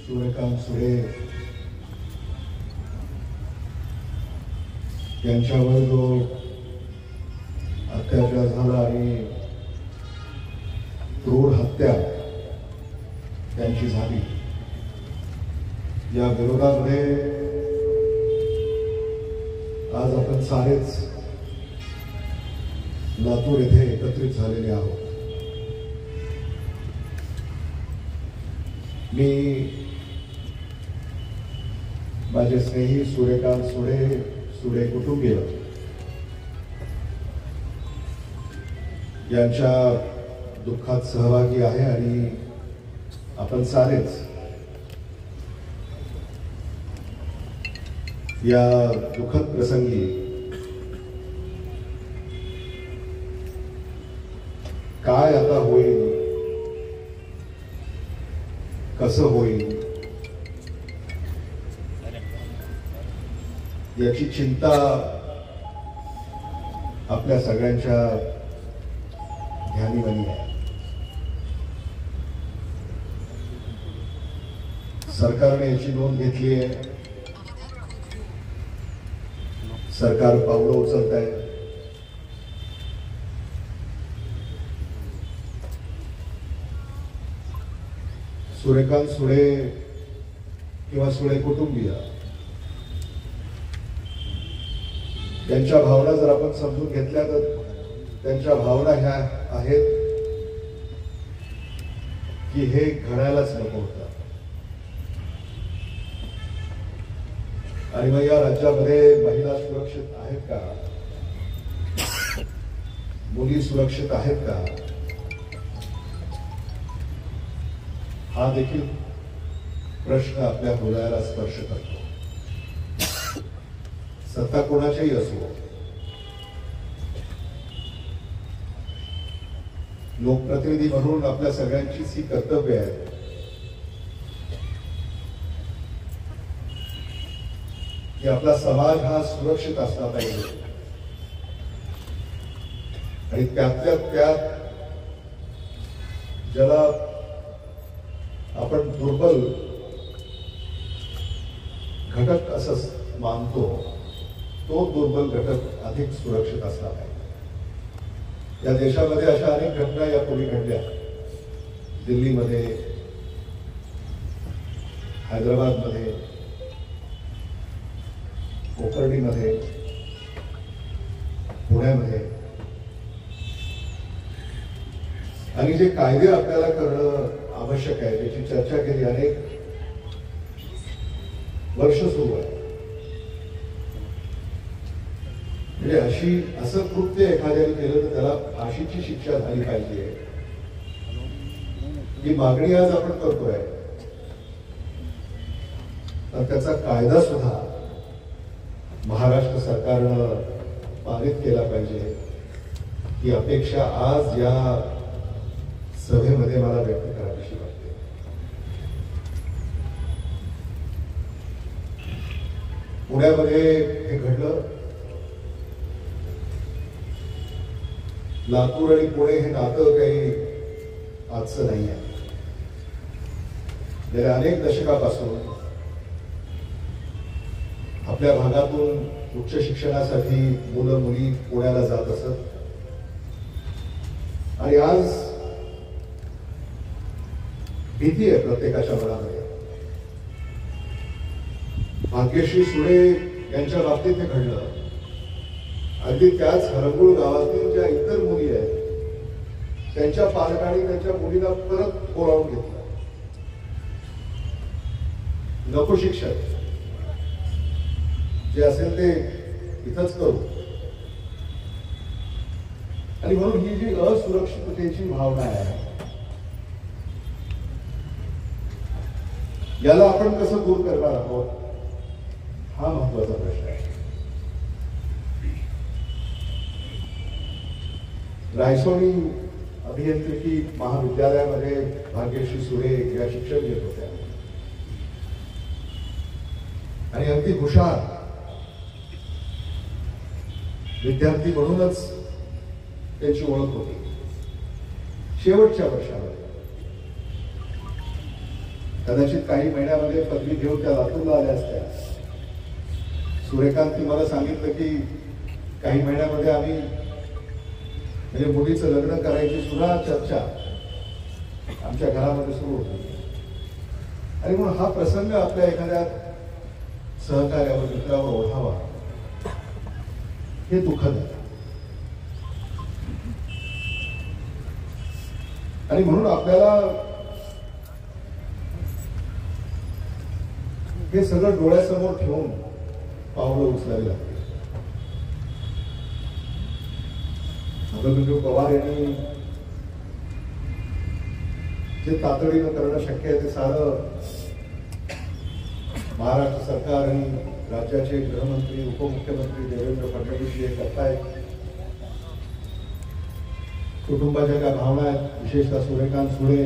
सूर्यकांत सुळे यांच्यावर जो अत्याचार झाला आणि क्रूर हत्या त्यांची झाली, या विरोधामध्ये आज आपण सारेच लातूर येथे एकत्रित झालेले आहोत. मी माझे स्नेही सूर्यकांत सुळे कुटुंबीय यांच्या दुःखात सहभागी आहे आणि आपण सारेच या दुःखद प्रसंगी काय आता होईल, कसं होईल याची चिंता आपल्या सगळ्यांच्या ध्यानीमनी आहे. सरकारने याची नोंद घेतली आहे. सरकार पावलं उचलत आहे. सूर्यकांत सुळे किंवा सुळे कुटुंबीय त्यांच्या भावना जर आपण समजून घेतल्या तर त्यांच्या भावना ह्या आहेत की हे घडायलाच नको होतं. आणि मग या राज्यामध्ये महिला सुरक्षित आहेत का, मुली सुरक्षित आहेत का, हा देखील प्रश्न आपल्या हृदयाला स्पर्श करतो. सत्ता कोणाच्याही असो, लोकप्रतिनिधी म्हणून आपल्या सगळ्यांचीच ही कर्तव्य आहे की आपला समाज हा सुरक्षित असला पाहिजे. आणि त्यातल्या त्यात ज्याला आपण दुर्बल घटक असं मानतो, तो दुर्बल घटक अधिक सुरक्षित असला पाहिजे. या देशामध्ये अशा अनेक घटना यापूर्वी घडल्या. दिल्लीमध्ये, हैदराबादमध्ये, कोकर्णीमध्ये, पुण्यामध्ये. आणि जे कायदे आपल्याला करणं आवश्यक आहे त्याची चर्चा केली, अनेक वर्ष सुरू आहे. म्हणजे असं कृत्य एखाद्याने केलं तर त्याला फाशीची शिक्षा झाली पाहिजे ही मागणी आज आपण करतोय. तर त्याचा कायदा सुद्धा महाराष्ट्र सरकारनं पारित केला पाहिजे ही अपेक्षा आज या सभेमध्ये मला व्यक्त करावीशी वाटते. पुण्यामध्ये हे घडलं. लातूर आणि पुणे हे नातं काही आजचं नाही आहे. गेल्या अनेक दशकापासून आपल्या भागातून उच्च शिक्षणासाठी मुलं मुली पुण्याला जात असत. आणि आज भीती आहे प्रत्येकाच्या मनामध्ये. भाग्यश्री सुळे यांच्या बाबतीत हे घडलं. अगदी त्याच हरंगुळ गावातील ज्या इतर मुली आहेत त्यांच्या पालकांनी त्यांच्या मुलीला परत बोलावून घेतलं. नको शिक्षण जे असेल ते इथंच करू. आणि म्हणून ही जी असुरक्षिततेची भावना आहे याला आपण कसं दूर करणार आहोत हा महत्वाचा प्रश्न आहे. रायसोनी अभियांत्रिकी महाविद्यालयामध्ये भाग्यश्री सुळे या शिक्षण घेत होत्या आणि अगदी हुशार विद्यार्थी म्हणूनच त्यांची ओळख होती. शेवटच्या वर्षामध्ये कदाचित काही महिन्यामध्ये पदवी घेऊन त्या लातूरला आल्या असत्या. सूर्यकांत मला सांगितलं की काही महिन्यामध्ये आम्ही म्हणजे मुलीचं लग्न करायची सुद्धा चर्चा आमच्या घरामध्ये सुरू होती. आणि म्हणून हा प्रसंग आपल्या एखाद्या सहकार्यावर मित्रावर ओढावा हे दुःखद आहे. आणि म्हणून आपल्याला हे सगळं डोळ्यासमोर ठेवून पावलं उचलावी लागते. अभिमन्यू पवार यांनी जे तातडीनं करणं शक्य आहे ते सारं महाराष्ट्र सरकार आणि राज्याचे गृहमंत्री उपमुख्यमंत्री देवेंद्र फडणवीस हे करतायत. कुटुंबाच्या ज्या भावना आहेत, विशेषतः सूर्यकांत सुळे,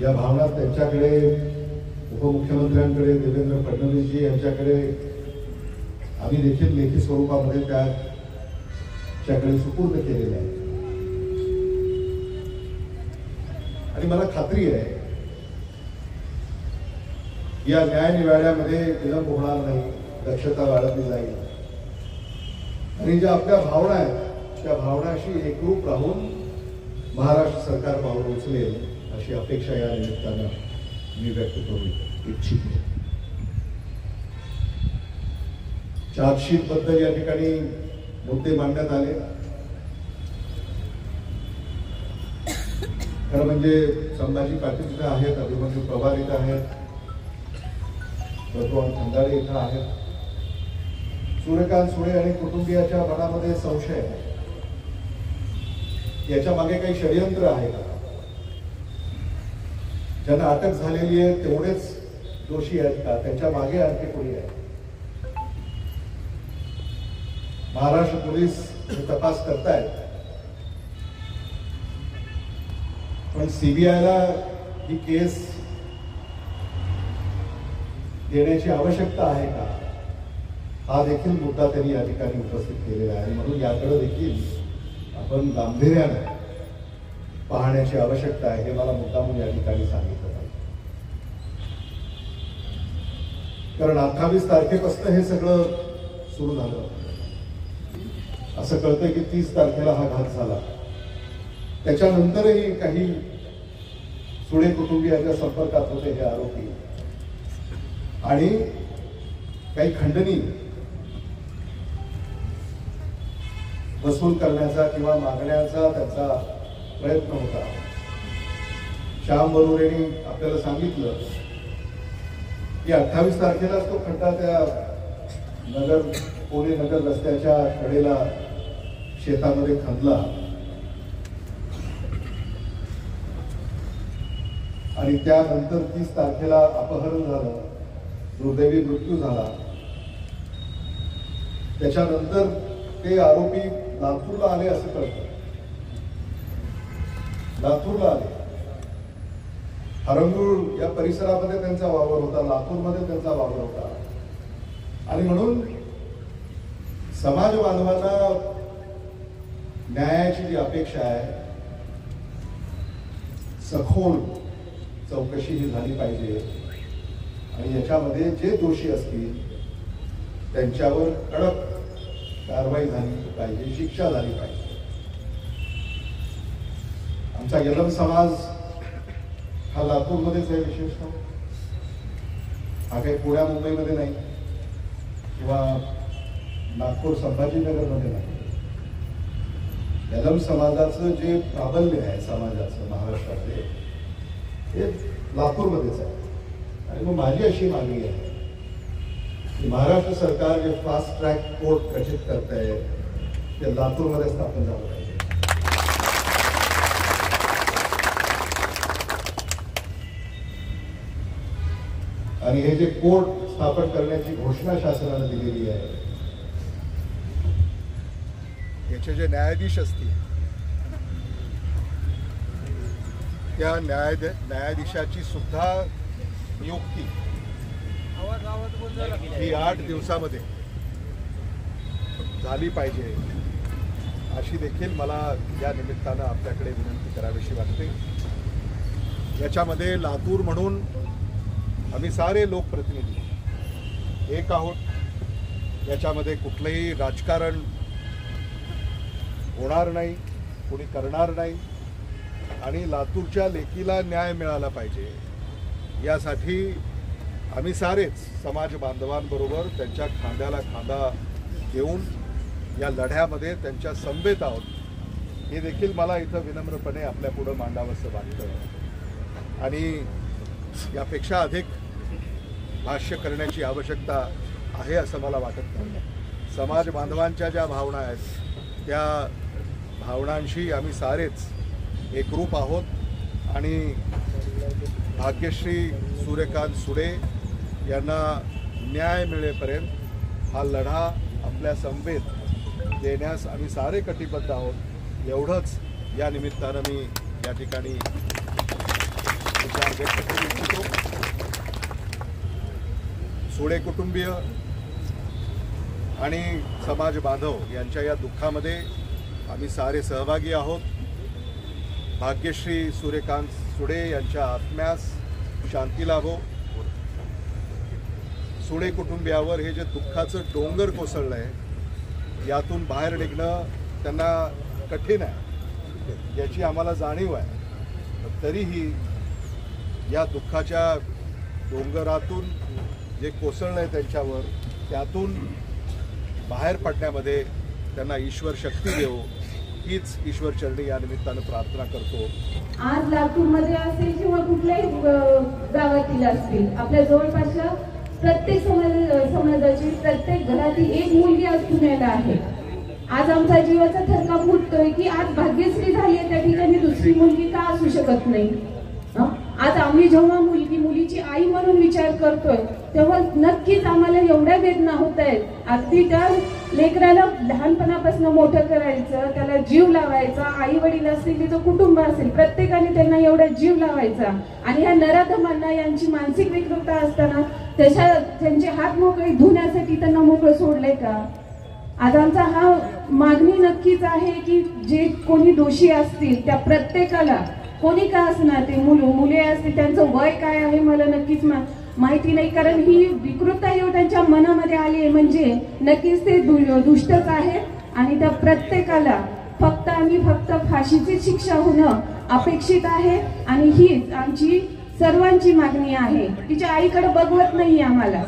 या भावना त्यांच्याकडे उपमुख्यमंत्र्यांकडे देवेंद्र फडणवीसजी यांच्याकडे आम्ही देखील लेखी स्वरूपामध्ये त्याच्याकडे सुपूर्द केलेले आहे. आणि मला खात्री आहे या न्यायनिवाड्यामध्ये विलंब होणार नाही, दक्षता बाळगली जाईल आणि ज्या आपल्या भावना आहेत त्या भावनाशी एकरूप राहून महाराष्ट्र सरकार पावलं उचलेल अशी अपेक्षा या निमित्तानं मी व्यक्त करू इच्छितो. चार्जशीट बद्दल या ठिकाणी मुद्दे मांडण्यात आले. खरं म्हणजे संभाजी पाटील इथं आहेत, अभिमन्यू पवार इथं आहेत, भगवान खंदारे इथं आहेत. सूर्यकांत सुळे आणि कुटुंबियाच्या मनामध्ये संशय आहे. याच्या मागे काही षडयंत्र आहे का? ज्यांना अटक झालेली आहे तेवढेच दोषी आहेत का? त्यांच्या मागे आणखी कोणी आहे? महाराष्ट्र पोलीस हे तपास करतायत, पण सीबीआयला ही केस देण्याची आवश्यकता आहे का? हा देखील मुद्दा त्यांनी या ठिकाणी उपस्थित केलेला आहे. म्हणून याकडे देखील आपण गांभीर्याने पाहण्याची आवश्यकता आहे हे मला मुद्दामून या ठिकाणी सांगितलं पाहिजे. कारण 28 तारखेपासून हे सगळं सुरू झालं. असं कळतंय की 30 तारखेला हा घात झाला. त्याच्यानंतरही काही सुळे कुटुंबियांच्या संपर्कात होते हे आरोपी आणि काही खंडणी वसूल करण्याचा किंवा मागण्याचा त्यांचा प्रयत्न होता. श्याम बरोबरेंनी आपल्याला सांगितलं की 28 तारखेलाच तो खड्डा त्या पुणे नगर रस्त्याच्या कडेला शेतामध्ये खणला आणि त्यानंतर 30 तारखेला अपहरण झालं, दुर्दैवी मृत्यू झाला. त्याच्यानंतर ते आरोपी लातूरला आले असं कळतं. लातूरला आले. हरंगुळ या परिसरामध्ये त्यांचा वावर होता, लातूरमध्ये त्यांचा वावर होता. आणि म्हणून समाज बांधवांना न्यायाची जी अपेक्षा आहे, सखोल चौकशी ही झाली पाहिजे आणि याच्यामध्ये जे दोषी असतील त्यांच्यावर कडक कारवाई झाली पाहिजे, शिक्षा झाली पाहिजे. आमचा यलम समाज हा लातूरमध्येच आहे विशेषतः. हा काही पुण्या मुंबईमध्ये नाही किंवा नागपूर संभाजीनगरमध्ये नाही. यलम समाजाचं जे प्राबल्य आहे समाजाचं महाराष्ट्रातले हे लातूरमध्येच आहे. आणि मग माझी अशी मागणी आहे की महाराष्ट्र सरकार जे फास्ट ट्रॅक कोर्ट रचित करत आहे ते लातूरमध्ये स्थापन झालं पाहिजे. आणि हे जे कोर्ट स्थापन करण्याची घोषणा शासनाने दिलेली आहे, याचे जे न्यायाधीश असतील त्या न्यायाधीशाची सुद्धा नियुक्ती ही 8 दिवसामध्ये झाली पाहिजे अशी देखील मला या निमित्तानं आपल्याकडे विनंती करावीशी वाटते. याच्यामध्ये लातूर म्हणून आम्ही सारे लोकप्रतिनिधी एक आहोत। याच्यामध्ये कुठलंही राजकारण होणार नाही, कोणी करणार नाही आणि लातूरच्या लेकीला न्याय मिळाला पाहिजे यासाठी आम्ही सारेच समाज बांधवांबरोबर त्यांच्या खांद्याला खांदा घेऊन या लढ्यामध्ये त्यांच्या समवेत आहोत। हे देखील मला इथं विनम्रपणे आपल्या पुढे मांडावंसं वाटतं आणि यापेक्षा अधिक भाष्य करण्याची आवश्यकता आहे असं मला वाटत नाही। समाज बांधवांच्या ज्या भावना आहेत त्या भावनांशी आम्ही सारेच एकरूप आहोत आणि भाग्यश्री सूर्यकांत सुडे यांना न्याय मिळेपर्यंत हा लढा आपल्या समवेत देण्यास आम्ही सारे कटिबद्ध आहोत। एवढंच या निमित्तानं मी या ठिकाणी विचार व्यक्त करू इच्छितो। सुडे कुटुंबीय आणि समाज बांधव यांच्या या दुःखामध्ये आम्ही सारे सहभागी आहोत। भाग्यश्री सूर्यकांत सुडे यांच्या आत्म्यास शांती लाभो। सुडे कुटुंबियावर हे जे दुःखाचं डोंगर कोसळलं आहे यातून बाहेर निघणं त्यांना कठीण आहे याची आम्हाला जाणीव आहे। तरीही या दुःखाच्या डोंगरातून जे कोसळलं आहे त्यांच्यावर त्यातून बाहेर पडण्यामध्ये त्यांना ईश्वर शक्ती देवो हीच ईश्वर चरणी या निमित्तानं प्रार्थना करतो। आज लातूरमध्ये असेल किंवा कुठल्याही गावातील असतील आपल्या जवळपासच्या प्रत्येक समाजाची प्रत्येक घरातील एक मुलगी आज पुण्याला आहे। आज आमचा जीवाचा थरका फुटतोय की आज भाग्यश्री झाली आहे त्या ठिकाणी दुसरी मुलगी का असू शकत नाही। आज आम्ही जेव्हा मुलीची आई म्हणून विचार करतोय तेव्हा नक्कीच आम्हाला एवढ्या वेदना होत आहेत। अगदी त्या लेकराला लहानपणापासून मोठं करायचं, त्याला जीव लावायचा, आई वडील असतील तिचं कुटुंब असेल प्रत्येकाने त्यांना एवढा जीव लावायचा आणि ह्या नराधमांना यांची मानसिक विकृतता असताना त्यांचे हात मोकळे धुण्यासाठी त्यांना मोकळं सोडलंय का? आज आमचा हा मागणी नक्कीच आहे की जे कोणी दोषी असतील त्या प्रत्येकाला कोणी का असणार ते मुले असतील त्यांचं वय काय आहे मला नक्कीच माहिती नाही कारण ही विकृतता येऊ त्यांच्या मनामध्ये आली आहे म्हणजे नक्कीच ते दुष्टच आहे आणि त्या प्रत्येकाला फक्त फाशीची शिक्षा होणं अपेक्षित आहे आणि हीच आमची सर्वांची मागणी आहे। तिच्या आईकडे बघवत नाही आम्हाला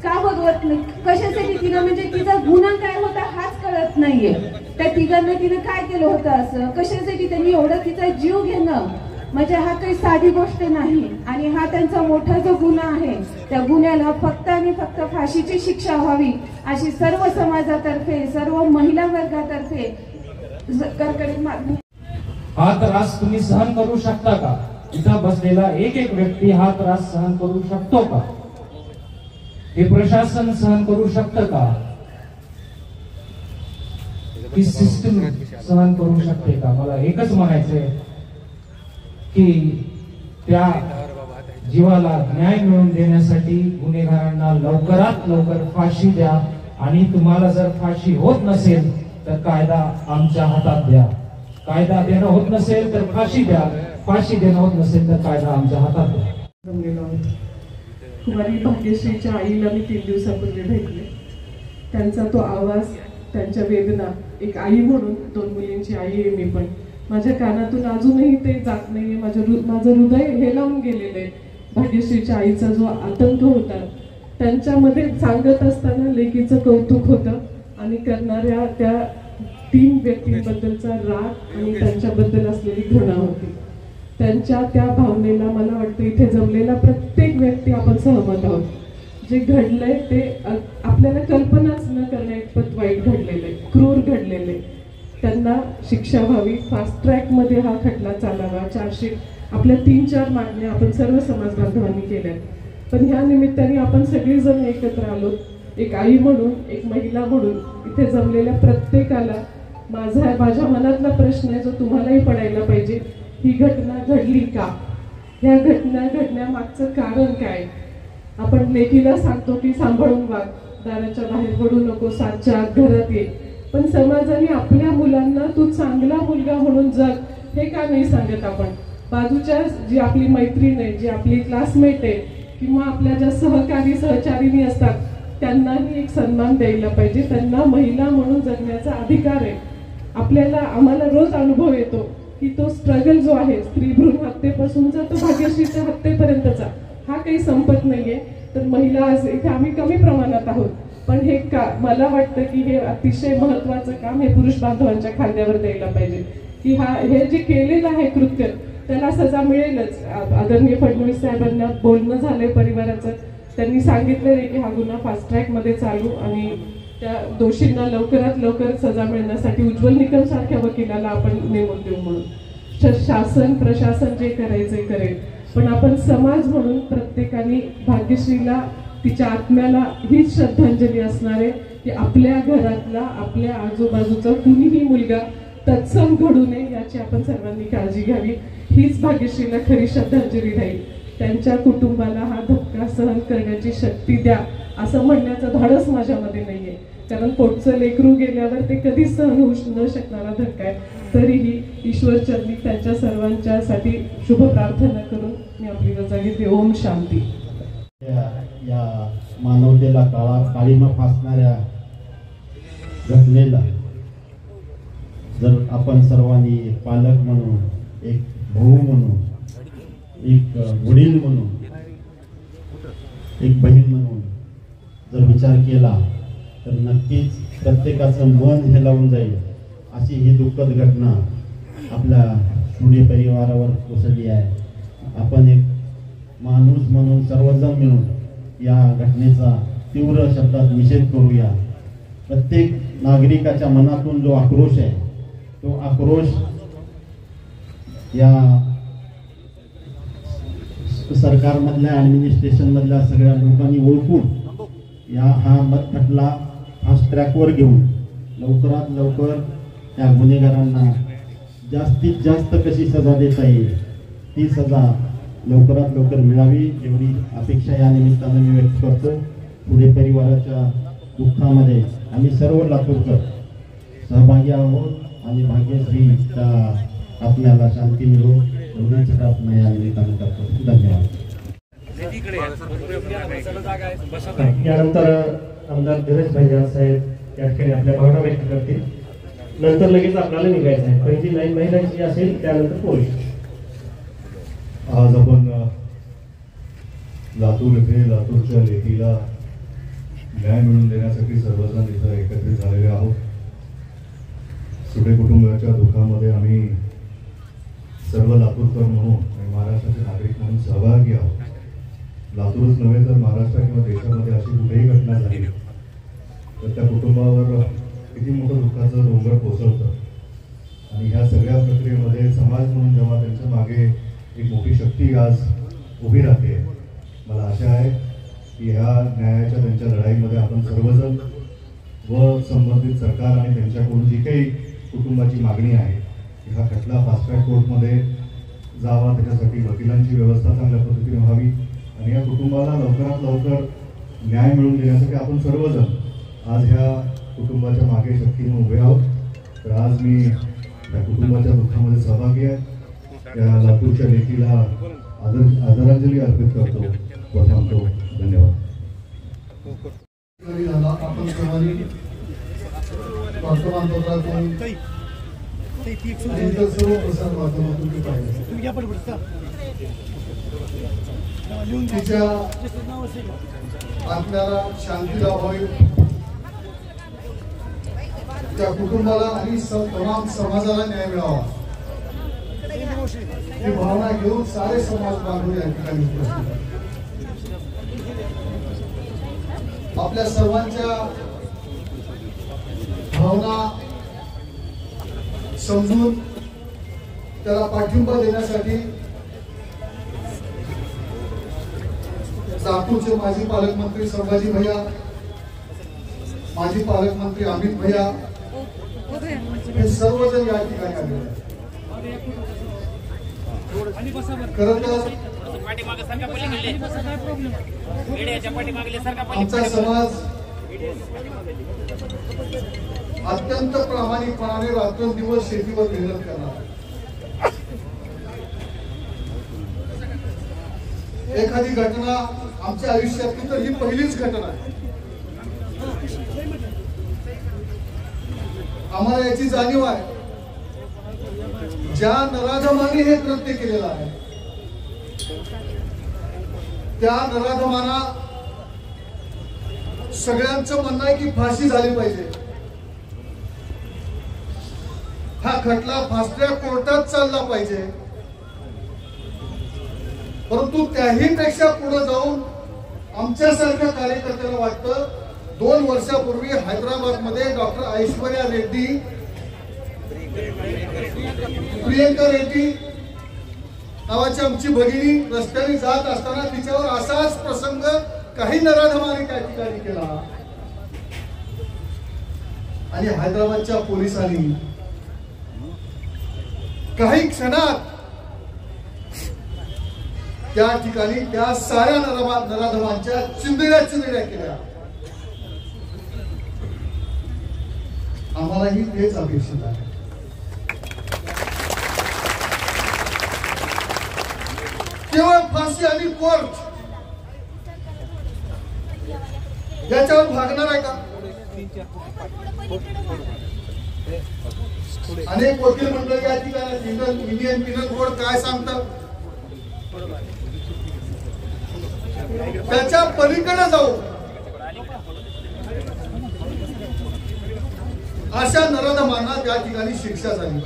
का बघवत नाही कशासाठी तिनं म्हणजे तिचा गुन्हा काय होता हाच कळत नाहीये। त्या तिघांना तिनं काय केलं होतं असं कशासाठी त्यांनी एवढं तिचा जीव घेणं म्हणजे हा काही साधी गोष्ट नाही आणि हा त्यांचा मोठा जो गुन्हा आहे त्या गुन्ह्याला फक्त आणि फक्त फाशीची शिक्षा व्हावी अशी सर्व समाजातर्फे सर्व महिला वर्गातर्फे कडकडीत मागणी। हा त्रास तुम्ही सहन करू शकता का? इथं बसलेला एक व्यक्ती हा त्रास सहन करू शकतो का? हे प्रशासन सहन करू शकतं का? ही सिस्टम सहन करू शकते का? मला एकच म्हणायचंय की त्या जीवाला न्याय मिळवून देण्यासाठी गुन्हेगारांना लवकरात लवकर फाशी द्या आणि तुम्हाला जर फाशी होत नसेल तर कायदा आमच्या हातात द्या। कायदा देणं होत नसेल तर फाशी द्या, फाशी देणं होत नसेल तर कायदा आमच्या हातात द्या। कुमारी भाग्यश्रीच्या आईला मी 3 दिवसापूर्वी भेटले। त्यांचा तो आवाज, त्यांच्या वेदना, एक आई म्हणून 2 मुलींची आई आहे मी पण, माझ्या कानातून अजूनही ते जात नाहीये। माझं हृदय हेलावून गेलेलं आहे। भाग्यश्रीच्या आईचा जो आतंक होता त्यांच्यामध्ये सांगत असताना लेकीचं कौतुक होतं आणि करणाऱ्या त्या 3 व्यक्तींबद्दलचा राग आणि त्यांच्याबद्दल असलेली घृणा होती। त्यांच्या त्या भावनेला मला वाटतं इथे जमलेला प्रत्येक व्यक्ती आपण सहमत आहोत। जे घडलंय ते आपल्याला कल्पनाच न करण्या इतपत वाईट घडलेलं आहे, क्रूर घडलेलं आहे। त्यांना शिक्षा व्हावी, फास्ट ट्रॅक मध्ये हा खटला चालावा। 400 आपल्या 3-4 मागण्या आपण सर्व समाज बांधवांनी केल्या पण ह्या निमित्ताने आपण सगळेजण एकत्र आलो। एक आई म्हणून, एक महिला म्हणून इथे जमलेल्या प्रत्येकाला माझ्या मनातला प्रश्न आहे जो तुम्हालाही पडायला पाहिजे, ही घटना घडली का? ह्या घटना घडण्यामागचं कारण काय? आपण लेकीला सांगतो की सांभाळून वाग, दाराच्या बाहेर पडू नको, 7च्या आत घरात ये, पण समाजाने आपल्या मुलांना तू चांगला मुलगा म्हणून जग हे का नाही सांगत आपण? बाजूच्या जी आपली मैत्रीण आहे, जी आपली क्लासमेट आहे किंवा आपल्या ज्या सहकारी सहचारिणी असतात त्यांनाही एक सन्मान द्यायला पाहिजे. त्यांना महिला म्हणून जगण्याचा अधिकार आहे. आम्हाला रोज अनुभव येतो की तो स्ट्रगल जो आहे स्त्री भ्रूण हत्येपासूनचा तो भाग्यश्रीच्या हत्येपर्यंतचा हा काही संपत नाहीये. तर महिला आज इथे आम्ही कमी प्रमाणात आहोत, पण हे मला वाटतं की हे अतिशय महत्वाचं काम हे पुरुष बांधवांच्या खांद्यावर द्यायला पाहिजे की हे जे केलेलं आहे कृत्य त्याला सजा मिळेलच. आदरणीय फडणवीस साहेबांना बोलणं झालंय परिवाराचं, त्यांनी सांगितलेलं की हा गुन्हा फास्ट ट्रॅक मध्ये चालू आणि त्या दोषींना लवकरात लवकर सजा मिळण्यासाठी उज्ज्वल निकम सारख्या वकिलाला आपण नेमून देऊ म्हणून. शासन प्रशासन जे करायचंय करेल, पण आपण समाज म्हणून प्रत्येकाने भाग्यश्रीला तिच्या आत्म्याला हीच श्रद्धांजली असणार आहे की आपल्या घरातला आपल्या आजूबाजूचा कुणीही मुलगा तत्सम घडू नये याची आपण सर्वांनी काळजी घ्यावी. हीच भाग्यश्रीला खरी श्रद्धांजली राहील. त्यांच्या कुटुंबाला हा धक्का सहन करण्याची शक्ती द्या असं म्हणण्याचं धाडस माझ्यामध्ये नाहीये, कारण पोटचं लेकरू गेल्यावर ते कधीच सहन होऊ न शकणारा धक्का आहे. तरीही ईश्वरचरणी त्यांच्या सर्वांच्यासाठी शुभ प्रार्थना करून मी आपली रजा घेते. ओम शांती. या मानवतेला काळीमा फासणाऱ्या घटनेला जर आपण सर्वांनी एक पालक म्हणून, एक भाऊ म्हणून, एक वडील म्हणून, एक बहीण म्हणून जर विचार केला तर नक्कीच प्रत्येकाचं मन हेलावून जाईल. अशी ही दुःखद घटना आपल्या पुणे परिवारावर कोसळली आहे. आपण एक माणूस म्हणून सर्वजण मिळून या घटनेचा तीव्र शब्दात निषेध करूया. प्रत्येक नागरिकाच्या मनातून जो आक्रोश आहे तो आक्रोश या सरकारमधल्या ऍडमिनिस्ट्रेशन मधल्या सगळ्या लोकांनी ओळखून हा खटला फास्ट ट्रॅकवर घेऊन लवकरात लवकर त्या गुन्हेगारांना जास्तीत जास्त कशी सजा देता येईल ती सजा लवकरात लवकर मिळावी एवढी अपेक्षा या निमित्तानं मी व्यक्त करतो. पुढे परिवाराच्या दुःखामध्ये आम्ही सर्व लातूरकर सहभागी आहोत आणि भाग्यश्रीच्या आत्म्याला शांती मिळो एवढीच प्रार्थना या निमित्तानं करतो. धन्यवाद. यानंतर आमदार धीरज भाईजान साहेब या ठिकाणी आपल्या भावना व्यक्त करतील. नंतर लगेच आपल्याला निघायचं आहे. पहिली लाईन महिलांची असेल, त्यानंतर पोलीस. आज आपण लातूर येथे लातूरच्या लेकीला न्याय मिळवून देण्यासाठी सर्वजण इथं एकत्रित झालेले आहोत. सुडे कुटुंबाच्या दुःखामध्ये आम्ही सर्व लातूरकर म्हणून आणि महाराष्ट्राचे नागरिक म्हणून सहभागी आहोत. लातूरच नव्हे तर महाराष्ट्र किंवा देशामध्ये अशी कुठेही घटना झाली तर त्या कुटुंबावर किती मोठं दुःखाचं डोंगर कोसळतं. आणि ह्या सगळ्या प्रक्रियेमध्ये समाज म्हणून जेव्हा त्यांच्या मागे एक मोठी शक्ती आज उभी राहते, मला आशा आहे की ह्या न्यायाच्या त्यांच्या लढाईमध्ये आपण सर्वजण व संबंधित सरकार आणि त्यांच्याकडून जी काही कुटुंबाची मागणी आहे की हा खटला फास्ट ट्रॅक कोर्टमध्ये जावा, त्याच्यासाठी वकिलांची व्यवस्था चांगल्या पद्धतीने व्हावी आणि या कुटुंबाला लवकरात लवकर न्याय मिळवून देण्यासाठी आपण सर्वजण आज ह्या कुटुंबाच्या मागे शक्तीने उभे आहोत. तर आज मी या कुटुंबाच्या दुःखामध्ये सहभागी आहे. त्या लातूरच्या लेकीला आदरांजली अर्पित करतो व थांबतो. धन्यवाद. आपण सर्वांनी वर्तमानपत्रातून सर्व प्रसार माध्यमातून तिच्या आत्म्याला शांती लाभावी, त्या कुटुंबाला आणि तमाम समाजाला न्याय मिळावा ही भावना घेऊन सारे समाज बांधव या ठिकाणी उपस्थित आहेत. आपल्या सर्वांच्या भावना समजून त्याला पाठिंबा देण्यासाठी लातूरचे माजी पालकमंत्री संभाजी भैया, माजी पालकमंत्री अमित भैया हे सर्वजण या ठिकाणी आलेले आहेत. खरं तर आमचा समाज अत्यंत प्रामाणिकपणाने रात्रंदिवस शेतीवर मेहनत करणार. एखादी घटना आमच्या आयुष्यातली तर ही पहिलीच घटना आहे. आम्हाला याची जाणीव आहे ज्या नराधमाने हे कृत्य केलेलं आहे त्या नराधमाना सगळ्यांचं म्हणणं आहे की फाशी झाली पाहिजे. हा खटला फास्ट ट्रॅक कोर्टात चालला पाहिजे. परंतु त्याही पेक्षा पुढे जाऊन आमच्यासारख्या कार्यकर्त्याला वाटतं 2 वर्षापूर्वी हैदराबाद मध्ये डॉक्टर ऐश्वर्या रेड्डी, प्रियंका रेड्डी नावाची आमची भगिनी रस्त्याने जात असताना तिच्यावर असाच प्रसंग काही नराधमांनी त्या ठिकाणी केला आणि हैदराबादच्या पोलिसांनी काही क्षणात त्या ठिकाणी त्या साऱ्या नराधमांच्या चिंधड्या केल्या. आम्हालाही तेच अपेक्षित आहे. केवळ फाशी आणि कोर्ट याच्यावर भागणार आहे का? अनेक वकील मंडळ या ठिकाणी इंडियन पिनल कोड काय सांगतात त्याच्या पलीकडे जाऊ अशा नराधमांना त्या ठिकाणी शिक्षा झाली.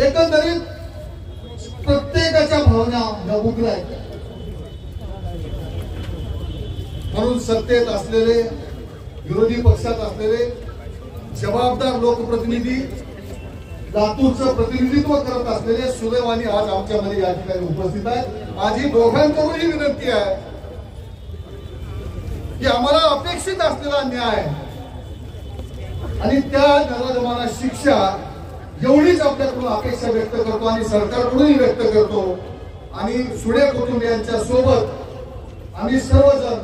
एकंदरीत प्रत्येकाच्या भावना नबुकल्या आहेत. म्हणून सत्तेत असलेले, विरोधी पक्षात असलेले जबाबदार लोकप्रतिनिधी, लातूरचं प्रतिनिधित्व करत असलेले सुदैवानी आज आमच्यामध्ये या ठिकाणी उपस्थित आहेत. माझी दोघांकडूनही विनंती आहे की आम्हाला अपेक्षित असलेला न्याय आणि त्या नराधमांना शिक्षा एवढीच आपल्याकडून अपेक्षा व्यक्त करतो आणि सरकारकडूनही व्यक्त करतो. आणि सुडे कुटुंबियांच्या सोबत आम्ही सर्वजण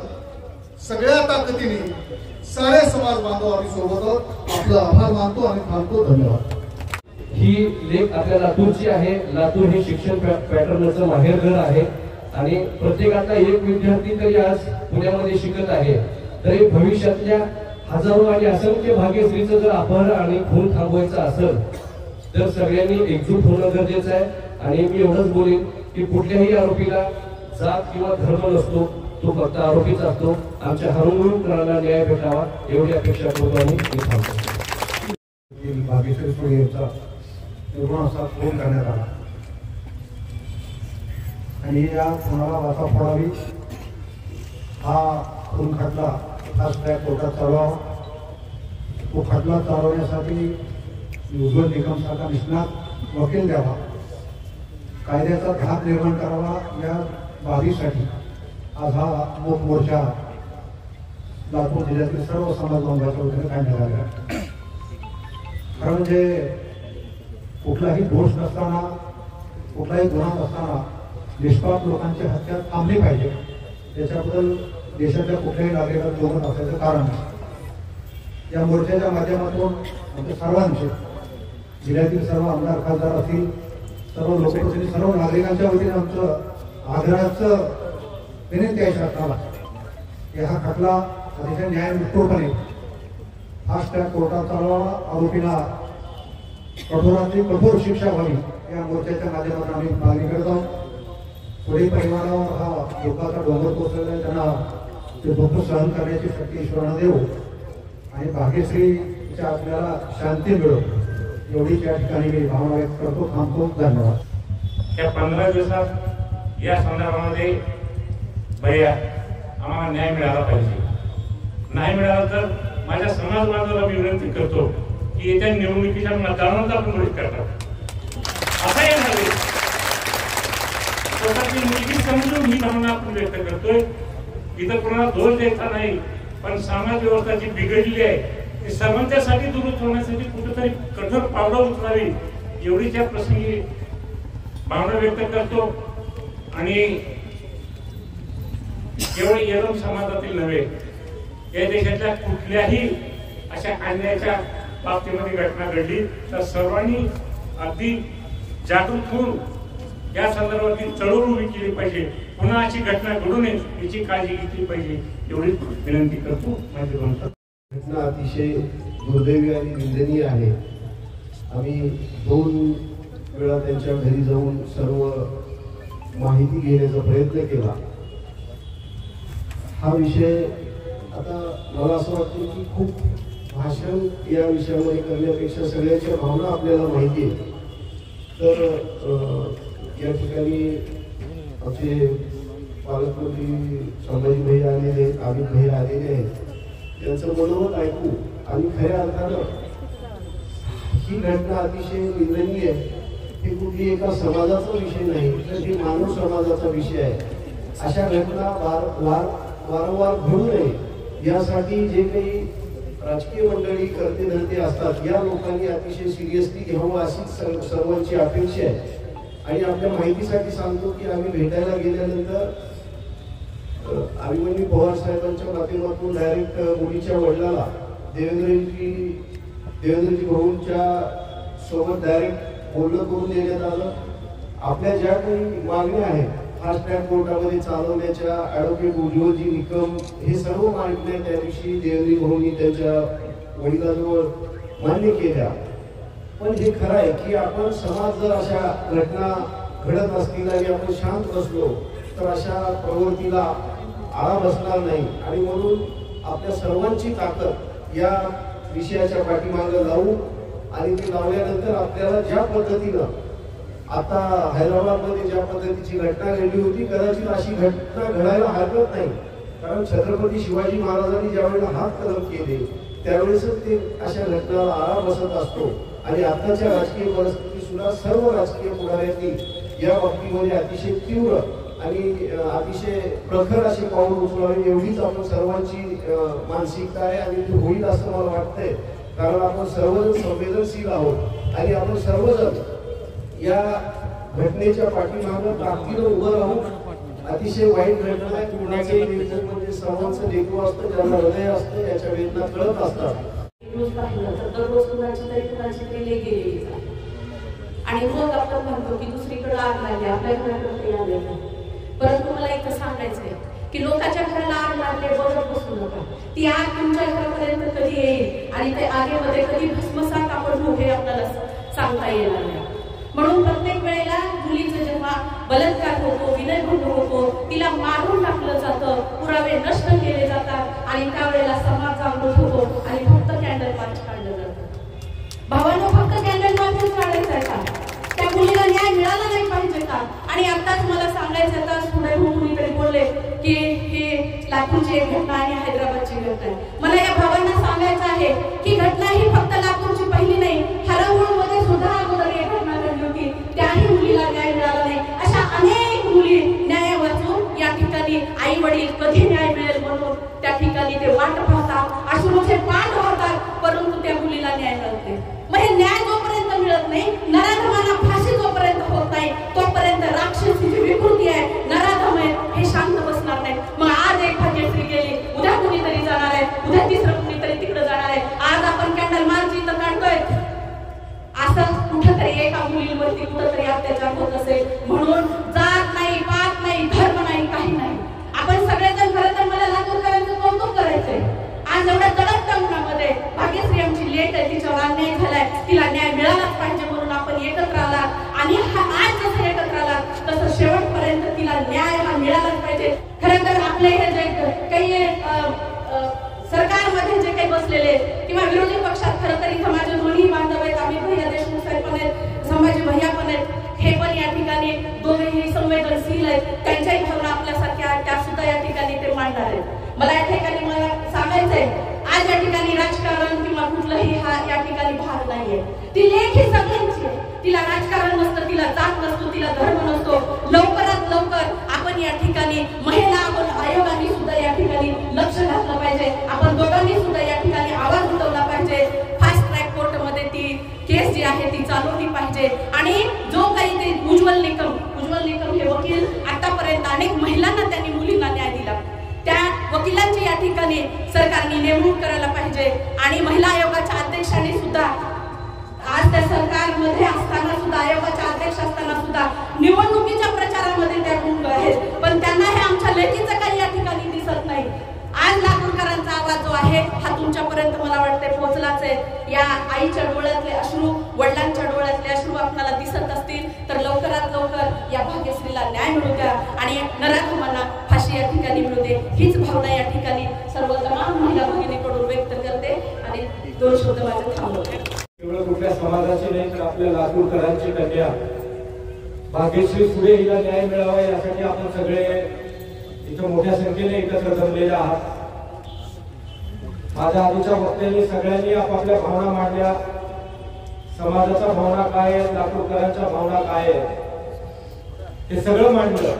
सगळ्या ताकदीने सारे समाज बांधव आम्ही सोबत आपला आभार मानतो आणि थांबतो. धन्यवाद. ही लेख आपल्या लातूरची आहे. लातूर हे शिक्षण पॅटर्नचं माहेरघर आहे आणि प्रत्येकातला एक विद्यार्थी तरी आज पुण्यामध्ये शिकत आहे. तरी भविष्यातल्या हजारो आणि असंख्य भाग्यश्रीचं जर अपहरण आणि खून थांबवायचं असेल तर सगळ्यांनी एकजूट होणं गरजेचं आहे. आणि मी एवढंच बोलेन की कुठल्याही आरोपीला जात किंवा धर्म नसतो, तो फक्त आरोपीच असतो. आमच्या हरुंगुळकरांना न्याय भेटावा एवढी अपेक्षा करतो आणि मी थांबतो. भाग्यश्री सुळे यांचा निर्गुण असा खून करण्यात आला आणि या खुनाला वाचा फोडावी हा खून खटला फास्ट ट्रॅक कोर्टात चालवावा. तो खटला चालवण्यासाठी उज्ज्वल निकम सारखा निष्णात वकील द्यावा, कायद्याचा धाक निर्माण करावा. या बाबीसाठी आज हा मोठ मोर्चा लातूर जिल्ह्यातील सर्व समाज बांधवांच्या वतीने काढण्यात आला. खरं म्हणजे कुठलाही दोष नसताना, कुठलाही गुन्हा नसताना निष्पाप लोकांची हत्या थांबली पाहिजे. त्याच्याबद्दल देशाच्या कुठल्याही नागरिकाला जोमत असल्याचं कारण आहे. या मोर्चाच्या माध्यमातून आमच्या सर्वांचे, जिल्ह्यातील सर्व आमदार खासदार असतील, सर्व लोकप्रतिनिधी, सर्व नागरिकांच्या वतीने आमचं आग्रहाचं विनंती आहे शासनाला की हा खटला अतिशय न्यायमुक्तपणे फास्ट ट्रॅक कोर्टात चालवावा. आरोपीला कठोरातली कठोर शिक्षा व्हावी या मोर्चाच्या माध्यमातून आम्ही मागणी करत आहोत. पुढील परिवारावर हा दुःखाचा डोंगर कोसळला आहे, त्यांना ते दुःख सहन करण्याची शक्ती ईश्वरानं देऊ आणि भाग्यश्रीच्या आपल्याला शांती मिळो एवढी त्या ठिकाणी मी भावना व्यक्त करतो. थांबतो. धन्यवाद. या 15 दिवसात या संदर्भामध्ये भैया आम्हाला न्याय मिळाला पाहिजे. नाही मिळाला तर माझ्या समाज बांधवाला मी विनंती करतो की येत्या निवडणुकीच्या मतदानाचा आपण विरोध करतात असं येणार स्वतःची मुलगी समजून ही भावना आपण व्यक्त करतोय. इथं कोणाला दोष द्यायचा नाही, पण समाज व्यवस्था जी बिघडलेली आहे ती सर्वांच्यासाठी दुरुस्त होण्यासाठी कुठेतरी कठोर पावलं उचलावी एवढी त्या प्रसंगी भावना व्यक्त करतो. आणि केवळ येरम समाजातील नव्हे, या देशातल्या कुठल्याही अशा अन्यायाच्या बाबतीमध्ये घटना घडली तर सर्वांनी अगदी जागृत होऊन या संदर्भातील चळवळ उभी केली पाहिजे. पुन्हा अशी घटना घडू नये याची काळजी घेतली पाहिजे एवढीच विनंती करतो. माझे घटना अतिशय दुर्दैवी आणि निंदनीय आहे. आम्ही 2 वेळा त्यांच्या घरी जाऊन सर्व माहिती घेण्याचा प्रयत्न केला. हा विषय आता मला असं वाटतं की खूप भाषण या विषयामध्ये करण्यापेक्षा सगळ्यांच्या भावना आपल्याला माहिती आहे. तर या ठिकाणी आमचे पालकमंत्री संभाजी भैया आलेले आहेत, अमित भैया आलेले आहेत. त्यांचं मनोमत ऐकू आणि खऱ्या अर्थानं ही घटना अतिशय निंदनीय आहे. ही कुठली एका समाजाचा विषय नाही तर ही मानव समाजाचा विषय आहे. अशा घटना वारंवार घडू नये यासाठी जे काही राजकीय मंडळी करते धरते असतात या लोकांनी अतिशय सिरियसली घ्यावं अशी सर्वांची अपेक्षा आहे. आणि आपल्या माहितीसाठी सांगतो की आम्ही भेटायला गेल्यानंतर अभिमन्यू पवार साहेबांच्या माध्यमातून डायरेक्ट मुलीच्या वडिलाला देवेंद्रजी भाऊंच्या सोबत डायरेक्ट बोलणं करून देण्यात आलं. आपल्या ज्या काही मागण्या आहेत फास्ट ट्रॅक कोर्टामध्ये चालवण्याच्या ॲडव्होकेट उज्ज्वलजी निकम हे सर्व मागण्या त्या दिवशी देवेंद्रजी भाऊंनी त्यांच्या वडिलांजवळ मान्य केल्या. पण हे खरं आहे की आपण समाज जर अशा घटना घडत असतील आणि आपण शांत बसलो तर अशा प्रवृत्तीला आळा बसणार नाही. आणि म्हणून आपल्या सर्वांची ताकद या विषयाच्या पाठीमागे लावू आणि ते लावल्यानंतर आपल्याला ज्या पद्धतीनं आता हैदराबादमध्ये ज्या पद्धतीची घटना घडली होती कदाचित अशी घटना घडायला हरकत नाही. कारण छत्रपती शिवाजी महाराजांनी ज्यावेळेला हात कलम केले त्यावेळेसच ते अशा घटनाला आळा बसत असतो. आणि आताच्या राजकीय परिस्थिती सुद्धा सर्व राजकीय पुढाऱ्यांनी या बाबतीमध्ये अतिशय तीव्र आणि अतिशय प्रखर असे पाऊल उचलावे एवढीच आपण सर्वांची मानसिकता आहे. आणि ते होईल असं मला वाटतंय कारण आपण सर्वजण संवेदनशील आहोत आणि आपण सर्वजण या घटनेच्या पाठीमागं ताकदीनं उभं राहून अतिशय वाईट घटना आहे. कुणाचे म्हणजे सर्वांचं लेकरू असतं ज्यांना हृदय असतं याच्या वेदना कळत असतात. दररोज कुणाची तरी गेलेली आणि मग आपण म्हणतो की दुसरीकडे आग लागली आपल्या घराकडे आले. परंतु मला इथं सांगायचंय की लोकांच्या घराला आग लागले बघत बसू नका. ती आग तुमच्या घरापर्यंत कधी येईल आणि ते आगीमध्ये कधी भस्मसात आपण होऊ हे आपल्याला सांगता येणार नाही. म्हणून प्रत्येक वेळेला मुलीचं जेव्हा बलात्कार होतो विनयभंग होतो तिला मारून टाकलं जातं पुरावे नष्ट केले जातात आणि त्यावेळेला समाज जागृत होतो आणि फक्त कॅन्डल मार्च काढलं जातं. भावांनो फक्त कॅन्डल मार्चच काढायचं आहे का? त्या मुलीला न्याय मिळाला नाही पाहिजे का? आणि आताच मला सांगायचं आता पुढे कुणीतरी बोलले की हे लातूरची एक घटना आणि हैदराबादची घटना आहे. मला या भावांना सांगायचं आहे की घटना ही फक्त लातूरची पहिली नाही. हरंगुळमध्ये सुद्धा अगोदर एक घटना घडली होती त्याही मुलीला न्याय मिळाला नाही. अशा अनेक मुली न्याय वाचून या ठिकाणी आई वडील कधी न्याय मिळेल म्हणून त्या ठिकाणी ते वाट पाहतात अश्रूचे पाठ होतात परंतु त्या मुलीला न्याय मिळते. मग हे न्याय जोपर्यंत मिळत नाही नराधमांना फाशी जोपर्यंत होत नाही तोपर्यंत राक्षसीची विकृती आहे नराधम आहे हे शांत बसणार नाही. मग आज एक भाग्यश्री गेली उद्या कुणीतरी जाणार आहे उद्या तिसरं कुणीतरी तिकडे जाणार आहे. आज आपण कॅन्डल मार्च इथं काढतोय असं कुठंतरी एका मुलीवरती कुठंतरी अत्याचार होत असेल म्हणून जात नाही पात नाही धर्म नाही काही नाही. आपण सगळेजण खरं तर मला लातूरकरांचं कौतुक करायचंय. आज एवढ्या कडक टंकणामध्ये भाग्यश्री आमची लेट आहे तिच्यावर अन्याय झालाय तिला न्याय मिळालाच पाहिजे म्हणून आपण एकत्र आलात आणि आज जसं एकत्र आलात तसं शेवटपर्यंत तिला न्याय हा मिळालाच पाहिजे. खरं तर आपले हे जे काही सरकारमध्ये जे काही बसलेले किंवा विरोधी पक्षात खरं तर इथं माझे दोन्ही बांधव आहेत अमित भैया देशमुख साहेब पण आहेत संभाजी भैया पण आहेत हे पण या ठिकाणी दोघेही संवेदनशील आहेत. त्यांच्याही भावना आपल्यासारख्या त्या सुद्धा या ठिकाणी ते मांडणार आहेत. मला या ठिकाणी मला सांगायचंय आज या ठिकाणी राजकारण किंवा कुठलंही हा या ठिकाणी भाग नाहीये. ती लेख ही सगळ्यांची आहे. तिला राजकारण नसतं तिला जात नसतो तिला धर्म नसतो. लवकरात लवकर आपण या ठिकाणी महिला आपण आयोगाने सुद्धा या ठिकाणी लक्ष घातलं पाहिजे. आपण दोघांनी सुद्धा या ठिकाणी आवाज उठवला पाहिजे. फास्ट ट्रॅक कोर्टमध्ये ती केस जी आहे ती चालवली पाहिजे. आणि जो काही ते उज्ज्वल निकम हे वकील आतापर्यंत अनेक महिलांना त्यांनी मुलींना न्याय दिला त्या वकिलांची या ठिकाणी सरकारने नेमणूक करायला पाहिजे आणि महिला आयोगाच्या अध्यक्षांनी सुद्धा आज त्या सरकारमध्ये असताना सुद्धा आयोगाच्या अध्यक्ष असताना सुद्धा निवडणुकीच्या प्रचारामध्ये त्या गुंग आहेत, पण त्यांना हे आमच्या लेखीचं काही या ठिकाणी दिसत नाही. आज लातूरकरांचा आवाज जो आहे हा तुमच्यापर्यंत मला वाटते पोहोचलाच आहे. या आईच्या डोळ्यातले अश्रू, वडिलांच्या डोळ्यातले अश्रू आपल्याला दिसत असतील तर लवकरात लवकर या भाग्यश्रीला न्याय मिळू द्या आणि नराधमांना फाशी या ठिकाणी मिळू दे, हीच भावना या ठिकाणी सर्व तमाम महिला भगिनीकडून व्यक्त करते आणि 2 शब्द माझे थांबवते. केवळ कुठल्या समाजाची नाही तर आपल्या लातूरकरांची कन्या भाग्यश्री सुरे हिला न्याय मिळावा यासाठी आपण सगळे इथं मोठ्या संख्येने एकत्र जमलेले आहात. माझ्या आधीच्या वक्त्यांनी सगळ्यांनी आपापल्या भावना मांडल्या. समाजाच्या भावना काय आहेत, लातूरकरांच्या भावना काय आहेत हे सगळं मांडलं.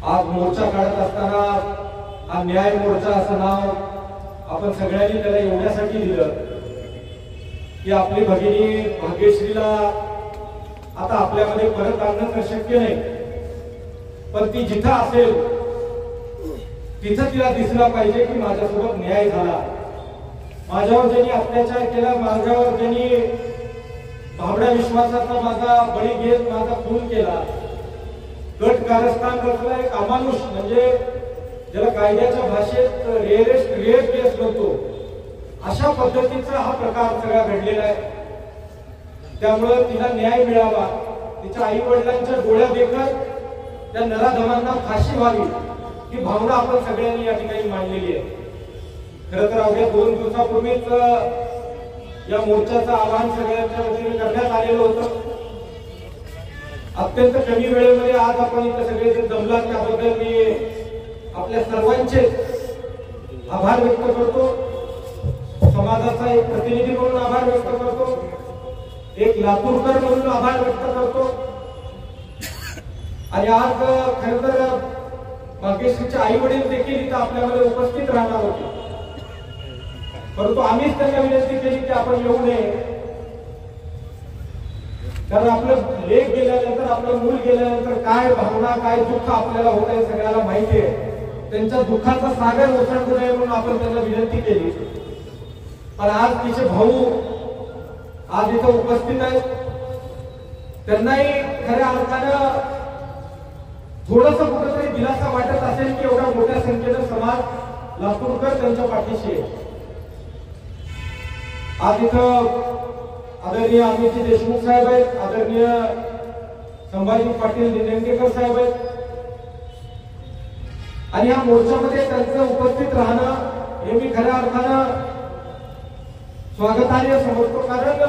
आज मोर्चा काढत असताना हा न्याय मोर्चा असं नाव आपण सगळ्यांनी त्याला एवढ्यासाठी दिलं की आपली भगिनी भाग्यश्रीला आता आपल्यामध्ये परत आणणं तर शक्य नाही, पण ती जिथं असेल तिथं तिला दिसला पाहिजे की माझ्यासोबत न्याय झाला. माझ्यावर ज्यांनी अत्याचार केला, माझ्यावर ज्यांनी भाबड्या विश्वासाचा माझा बळी घेत माझा खून केला, गट कारस्थान रचला, एक अमानुष म्हणजे ज्याला कायद्याच्या भाषेत रेअर केस म्हणतो अशा पद्धतीचा हा प्रकार सगळा घडलेला आहे. त्यामुळे तिला न्याय मिळावा, तिच्या आई वडिलांच्या डोळ्या देखत त्या नराधमांना फाशी व्हावी ही भावना आपण सगळ्यांनी या ठिकाणी मांडलेली आहे. खरं तर अवघ्या 2 दिवसापूर्वीच या मोर्चाचं आवाहन सगळ्यांच्या वतीने करण्यात आलेलं होतं. अत्यंत कमी वेळेमध्ये आज आपण इथे सगळे जे जमलात त्याबद्दल मी आपल्या सर्वांचे आभार व्यक्त करतो. समाजाचा एक प्रतिनिधी म्हणून आभार व्यक्त करतो, एक लातूरकर म्हणून आभार व्यक्त करतो. आणि आज खरं तर भाग्यश्रीचे आई वडील देखील इथं आपल्यामध्ये उपस्थित राहणार होते, परंतु आम्हीच त्यांना विनंती केली की आपण येऊ नये, कारण आपलं लेक गेल्यानंतर आपलं मूल गेल्यानंतर काय भावना काय दुःख आपल्याला होत आहे सगळ्याला माहिती आहे. त्यांच्या दुःखाचा सागर ओसंडू नये म्हणून आपण त्यांना विनंती केली. पण आज तिचे भाऊ आज इथं उपस्थित आहेत, त्यांनाही खऱ्या अर्थानं थोडस कुठेतरी दिलासा वाटत असेल की एवढ्या मोठ्या संख्येनं समाज लातूरकर त्यांच्या पाठीशी आहे. आज इथं आदरणीय अमित देशमुख साहेब आहेत, आदरणीय संभाजी पाटील निलंगेकर साहेब आहेत आणि या मोर्चामध्ये त्यांचं उपस्थित राहणं हे मी खऱ्या अर्थानं स्वागतार्ह समजतो. कारण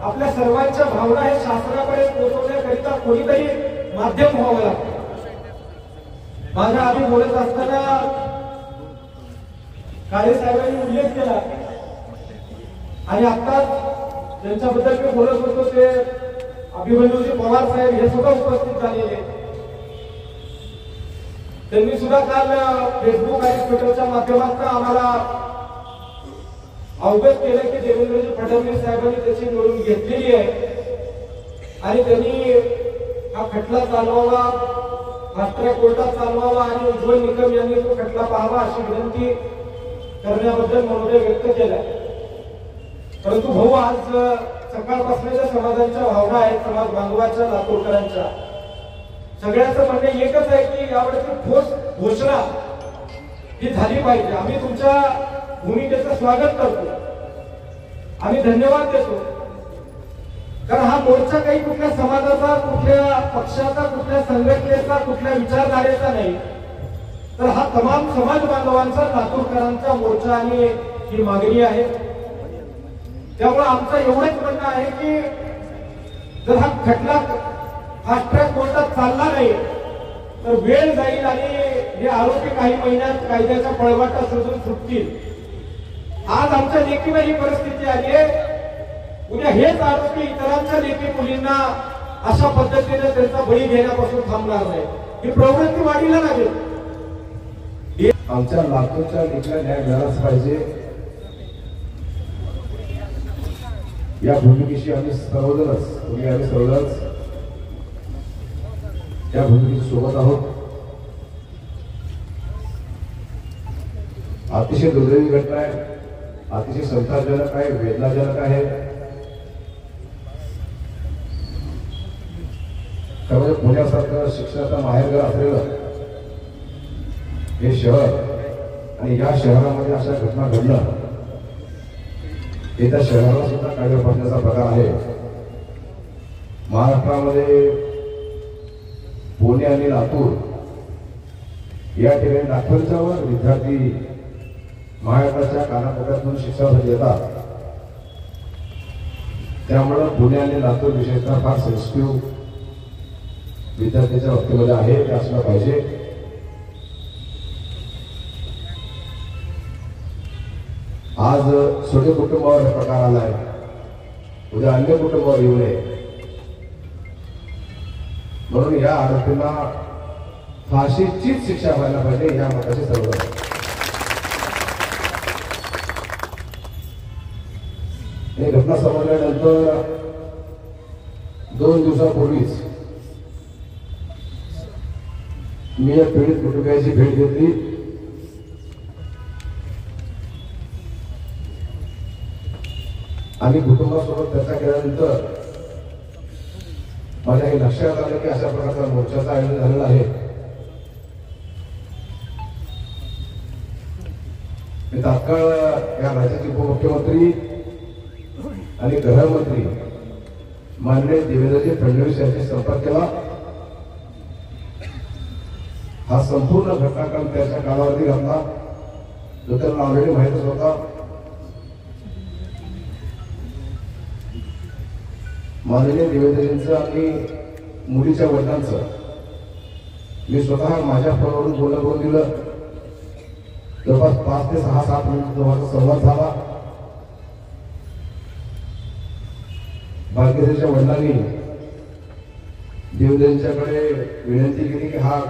आपल्या सर्वांच्या भावना हे शासनाकडे पोहोचवण्याकरिता कोणीतरी माध्यम व्हावं लागतं. माझ्या आधी बोलत असताना काळे साहेबांनी उल्लेख केला आणि आता ज्यांच्याबद्दल मी बोलत होतो ते अभिमन्यूजी पवार साहेब हे सुद्धा उपस्थित झालेले. त्यांनी सुद्धा काल फेसबुक आणि ट्विटरच्या माध्यमातून आम्हाला अवगत केलं की देवेंद्रजी फडणवीस साहेबांनी त्याची निवडून घेतलेली आहे आणि त्यांनी हा खटला चालवावा, राष्ट्रीय कोर्टात चालवावा आणि उज्ज्वल निकम यांनी तो खटला पाहावा अशी विनंती करण्याबद्दल मनोदय व्यक्त केला. परंतु भाऊ आज सकाळपासूनच्या समाजांच्या भावना आहेत, समाज बांधवाच्या लातूरकरांच्या सगळ्यांचं म्हणणं एकच आहे की यावरची ठोस घोषणा ही झाली पाहिजे. आम्ही तुमच्या भूमिकेचं स्वागत करतो, आम्ही धन्यवाद देतो, कारण हा मोर्चा काही कुठल्या समाजाचा, कुठल्या पक्षाचा, कुठल्या संघटनेचा, कुठल्या विचारधारेचा नाही, तर हा तमाम समाज बांधवांचा लातूरकरांचा मोर्चा आणि ही मागणी आहे. त्यामुळे आमचं एवढंच म्हणणं आहे की जर हा खटला फास्ट ट्रॅक कोर्टात चालला नाही तर वेळ जाईल आणि हे आरोपी काही महिन्यात कायद्याच्या पळवाटा शोधून सुटतील. आज आमच्या लेकीवर ही परिस्थिती आली आहे, उद्या हेच आरोपी इतरांच्या लेकी मुलींना अशा पद्धतीने त्यांचा बळी घेण्यापासून थांबणार नाही. ही प्रवृत्ती वाढीला लागेल. आमच्या लातूरच्या लेकीला न्याय मिळालाच पाहिजे या भूमिकेशी आम्ही सर्वजणच या भूमिकेच्या सोबत आहोत. अतिशय दुर्दैवी घटना आहे, अतिशय संतापजनक आहे, वेदनाजनक आहे. त्यामुळे पुण्यासारखं शिक्षणाचं माहेरघर असलेलं हे शहर आणि या शहरामध्ये अशा घटना घडणं हे त्या शहराला सुद्धा काळजी पडण्याचा प्रकार आहे. महाराष्ट्रामध्ये पुणे आणि लातूर या ठिकाणी लाखोंच्या वर विद्यार्थी महाराष्ट्राच्या कानाकोपऱ्यातून शिक्षणासाठी येतात. त्यामुळं पुणे आणि लातूर विशेषतः फार सेन्सिटिव्ह विद्यार्थ्यांच्या बाबतीमध्ये आहे, ते असलं पाहिजे. आज छोटे कुटुंबावर प्रकार आलाय, उद्या अन्य कुटुंबावर येऊ नये म्हणून या आरोपींना फाशीचीच शिक्षा व्हायला पाहिजे या मताचे सर्व. ही घटना समजल्यानंतर 2 दिवसापूर्वीच मी या पीडित कुटुंबियाची भेट घेतली. आणि कुटुंबासोबत चर्चा केल्यानंतर माझ्या हे लक्षात आलं की अशा प्रकारचा मोर्चाचं आयोजन झालेलं आहे. मी तात्काळ या राज्याचे उपमुख्यमंत्री आणि गृहमंत्री माननीय देवेंद्रजी फडणवीस यांची संपर्क केला. हा संपूर्ण घटनाक्रम त्याच्या कालावधी घातला जो त्यांना ऑलरेडी माहितच होता. माननीय देवेंद्रजींचं आणि मुलीच्या वडिलांचं मी स्वतः माझ्या फोनवरून बोलणं करून दिलं. जवळपास 5 ते 6-7 मिनिट संवाद झाला. भाग्यश्रीच्या वडिलांनी देवेंद्रजींच्याकडे विनंती केली की हा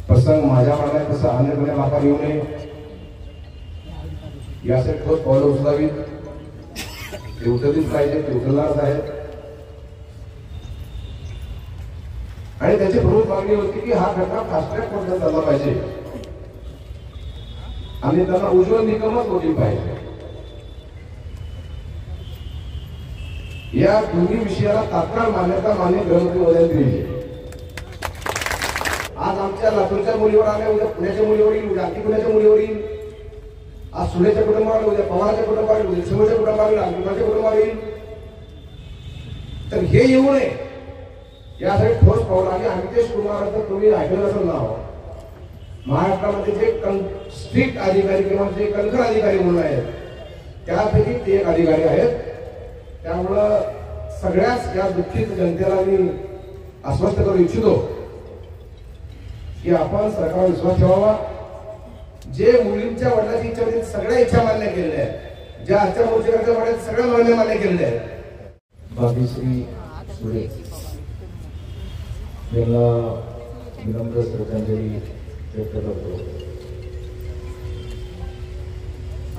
प्रसंग माझ्या मागण्या कसं अन्यपणे माफा येऊ नये, यासाठी ठोस पावलं उचलावीत. ते उचललीच पाहिजे, ते उचलणारच आहेत. आणि त्याची प्रमुख मागणी होती की हा घटना फास्ट ट्रॅक कोर्टात झाला पाहिजे आणि त्यांना उज्ज्वल निकमच होती पाहिजे. या दोन्ही विषयाला तात्काळ मान्यता मान्य गृहमंत्री महोदयांनी दिली. आज आमच्या लातूरच्या मुलीवर आल्या, उद्या पुण्याच्या मुलीवर येईल, उद्या आणखी पुण्याच्या मुलीवर येईल. आज सुनेच्या कुटुंबावर, उद्या पवाराच्या कुटुंबावर, उद्या शिवच्या कुटुंबावर, अंकुराच्या कुटुंबावर येईल. तर हे येऊ नये यासाठी ठोस पावलं. आणि अमितेश कुमार तर तुम्ही ऐकलं असेल नाव, महाराष्ट्रामध्ये जे स्ट्रिक्ट अधिकारी किंवा जे कणखर अधिकारी म्हणून आहेत त्यापैकी ते एक अधिकारी आहेत. त्यामुळं सगळ्याच या दुःखित जनतेला मी आश्वस्त करू इच्छितो की आपण सरकारवर विश्वास ठेवावा. जे मुलींच्या वडिलांची इच्छा होती सगळ्या इच्छा मान्य केलेल्या आहेत, ज्या आजच्या मोर्चेकरच्या वडिलांनी सगळ्या मान्य केलेल्या आहेत. भाग्यश्री सुळे यांना विनम्र श्रद्धांजली व्यक्त करतो.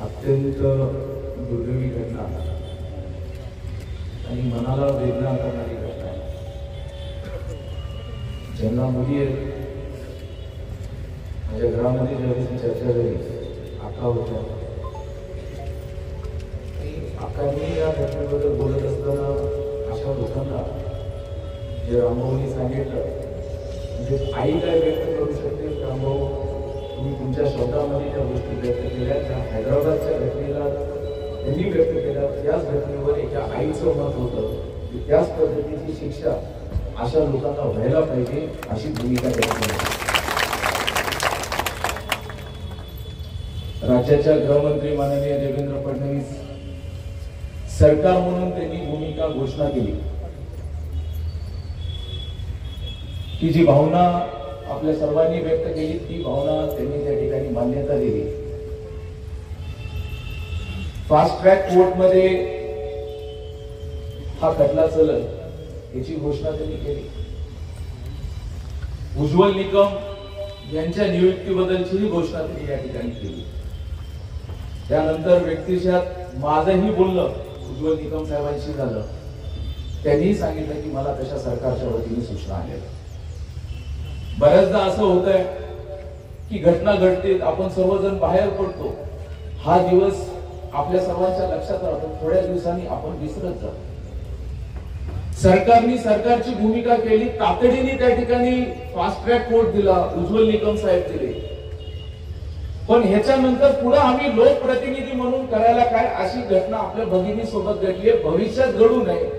अत्यंत दुर्दैवी घटना आणि मनाला वेदना करणारी घटना आहे. ज्यांना मुली आहेत, माझ्या घरामध्ये ज्यावेळेस चर्चा झाली अक्का होत्या, अक्कांनी या घटनेबद्दल बोलत असताना अशा लोकांना जे रामभाऊंनी सांगितलं, म्हणजे आई काय व्यक्त करू शकते, रामभाऊ तुम्ही तुमच्या शब्दामध्ये त्या गोष्टी व्यक्त केल्या, त्या हैदराबादच्या घटनेला त्यांनी व्यक्त केल्या, त्याच घटनेवर एका आईचं मत होतं की त्याच पद्धतीची शिक्षा अशा लोकांना व्हायला पाहिजे, अशी भूमिका त्यांनी. राज्याच्या गृहमंत्री माननीय देवेंद्र फडणवीस सरकार म्हणून त्यांनी भूमिका घोषणा केली की जी भावना आपल्या सर्वांनी व्यक्त केली ती भावना त्यांनी त्या ठिकाणी मान्यता दिली. फास्ट ट्रॅक कोर्टमध्ये हा खटला चलल याची घोषणा त्यांनी केली. उज्ज्वल निकम यांच्या नियुक्तीबद्दलची घोषणा त्यांनी या ठिकाणी केली. त्यानंतर व्यक्तिशः माझंही बोलणं उज्ज्वल निकम साहेबांशी झालं. त्यांनी सांगितलं की मला तशा सरकारच्या वतीने सूचना आल्या. बऱ्याचदा असं होतंय की घटना घडते, आपण सर्वजण बाहेर पडतो, हा दिवस आपल्या सर्वांच्या लक्षात राहतो. थोड्या दिवसांनी आपण विसरत जातो. सरकारने सरकारची भूमिका केली, तातडीने त्या ठिकाणी फास्ट ट्रॅक कोर्ट दिला, उज्ज्वल निकम साहेब दिले. पण ह्याच्यानंतर पुढे आम्ही लोकप्रतिनिधी म्हणून करायला काय, अशी घटना आपल्या भगिनी सोबत घडली आहे, भविष्यात घडू नये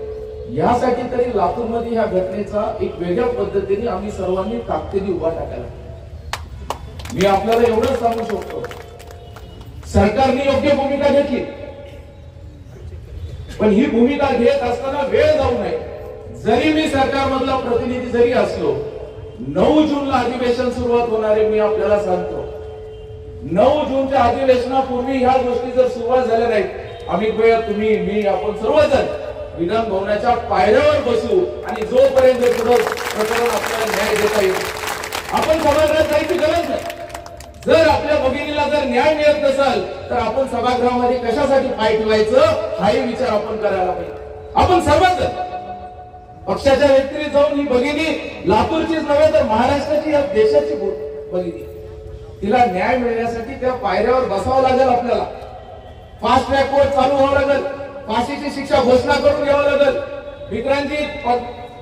यासाठी तरी लातूरमध्ये ह्या घटनेचा एक वेगळ्या पद्धतीने आम्ही सर्वांनी ताकदीने उभा टाकायला. मी आपल्याला एवढंच सांगू शकतो, सरकारने योग्य भूमिका घेतली, पण ही भूमिका घेत असताना वेळ जाऊ नये. जरी मी सरकारमधला प्रतिनिधी जरी असलो, 9 जूनला अधिवेशन सुरुवात होणार आहे. मी आपल्याला सांगतो, 9 जूनच्या अधिवेशनापूर्वी ह्या गोष्टी जर सुरुवात झाल्या नाहीत, आम्ही तुम्ही मी आपण सर्वजण विधान भवनाच्या पायऱ्यावर बसू आणि जोपर्यंत पुढं प्रकरण आपल्याला न्याय देता येईल आपण सभागृहात जायची गरज नाही. जर आपल्या भगिनीला जर न्याय मिळत नसेल तर आपण सभागृहामध्ये कशासाठी पाय ठेवायचं हाही विचार आपण करायला पाहिजे. आपण सर्वजण पक्षाच्या व्यक्तीने जाऊन ही भगिनी लातूरचीच नव्हे तर महाराष्ट्राची या देशाची भगिनी, तिला न्याय मिळण्यासाठी त्या पायऱ्यावर बसावं लागेल. आपल्याला फास्ट ट्रॅक कोर्ट चालू व्हावं लागेल, फाशीची शिक्षा घोषणा करून घ्यावं लागेल. विक्रांतजी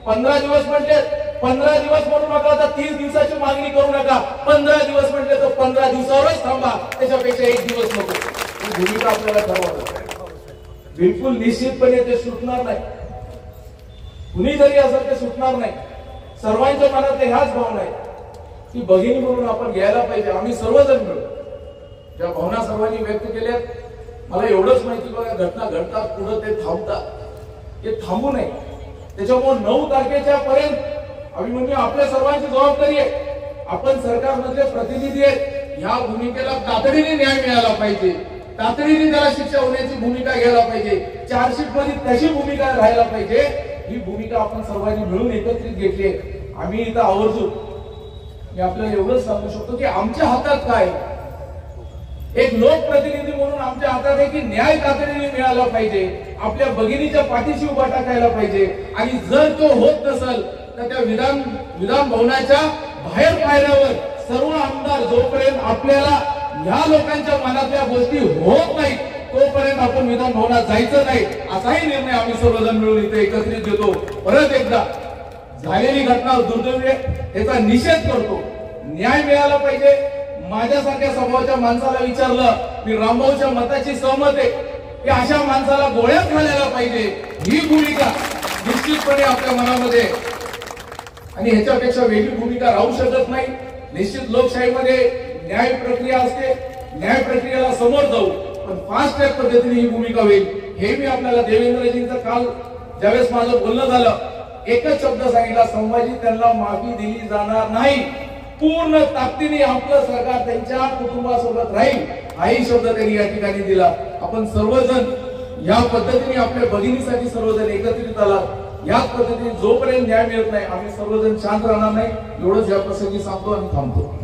15 दिवस म्हटले, 15 दिवस म्हणू नका, आता 30 दिवसाची मागणी करू नका. 15 दिवस म्हटले तर 15 दिवसावरच थांबा, त्याच्यापेक्षा 1 दिवस नको. ही भूमिका आपल्याला ठरवावी. बिलकुल निश्चितपणे ते सुटणार नाही, कुणी जरी असेल ते सुटणार नाही. सर्वांच्या मनात ह्याच भावना आहे की भगिनी म्हणून आपण घ्यायला पाहिजे. आम्ही सर्वजण मिळू ज्या भावना सर्वांनी व्यक्त केल्यात, मला एवढंच माहिती बघा, घटना घडतात पुढे ते थांबतात, ते थांबू नये. त्याच्यामुळे 9 तारखेच्या पर्यंत आम्ही म्हणजे आपल्या सर्वांची जबाबदारी आहे. आपण सरकारमधले प्रतिनिधी आहेत, ह्या भूमिकेला तातडीने न्याय मिळाला पाहिजे, तातडीने त्याला शिक्षा होण्याची भूमिका घ्यायला पाहिजे. चार्जशीट मध्ये तशी भूमिका राहायला पाहिजे. ही भूमिका आपण सर्वांनी मिळून एकत्रित घेतली आहे. आम्ही इथं आवर्जून मी आपल्याला एवढंच सांगू शकतो की आमच्या हातात काय, एक लोकप्रतिनिधी म्हणून आमच्या हातात आहे की न्याय तातडीने मिळाला पाहिजे, आपल्या भगिनीच्या पाठीशी उभा टाकायला पाहिजे. आणि जर तो होत नसेल तर त्या विधान भवनाच्या बाहेर पायऱ्यावर सर्व आमदार जोपर्यंत आपल्याला ह्या लोकांच्या मनातल्या गोष्टी होत नाहीत तोपर्यंत आपण विधान भवनात जायचं नाही, असाही निर्णय आम्ही सर्वजण मिळून इथे एकत्रित घेतो. परत एकदा झालेली घटना दुर्दैवी आहे, याचा निषेध करतो. न्याय मिळाला पाहिजे. माझ्यासारख्या स्वभावाच्या माणसाला विचारलं, मी रामभाऊच्या मताची सहमत आहे की अशा माणसाला गोळ्यात घालायला पाहिजे. ही भूमिका निश्चितपणे आपल्या मनामध्ये आणि ह्याच्यापेक्षा वेगळी भूमिका राहू शकत नाही. निश्चित लोकशाहीमध्ये न्याय प्रक्रिया असते, न्याय प्रक्रियेला समोर जाऊ, पण फास्ट ट्रॅक पद्धतीने ही भूमिका होईल. हे मी आपल्याला देवेंद्रजींचं काल ज्यावेळेस माझं बोलणं झालं, एकच शब्द सांगितला, संभाजी त्यांना माफी दिली जाणार नाही. पूर्ण ताकदीने आपलं सरकार त्यांच्या कुटुंबासोबत राहील हाही शब्द त्यांनी या ठिकाणी दिला. आपण सर्वजण या पद्धतीने आपल्या भगिनीसाठी सर्वजण एकत्रित आलात. याच पद्धतीने जोपर्यंत न्याय मिळत नाही आम्ही सर्वजण शांत राहणार नाही. एवढंच या प्रसंगी सांगतो आणि थांबतो.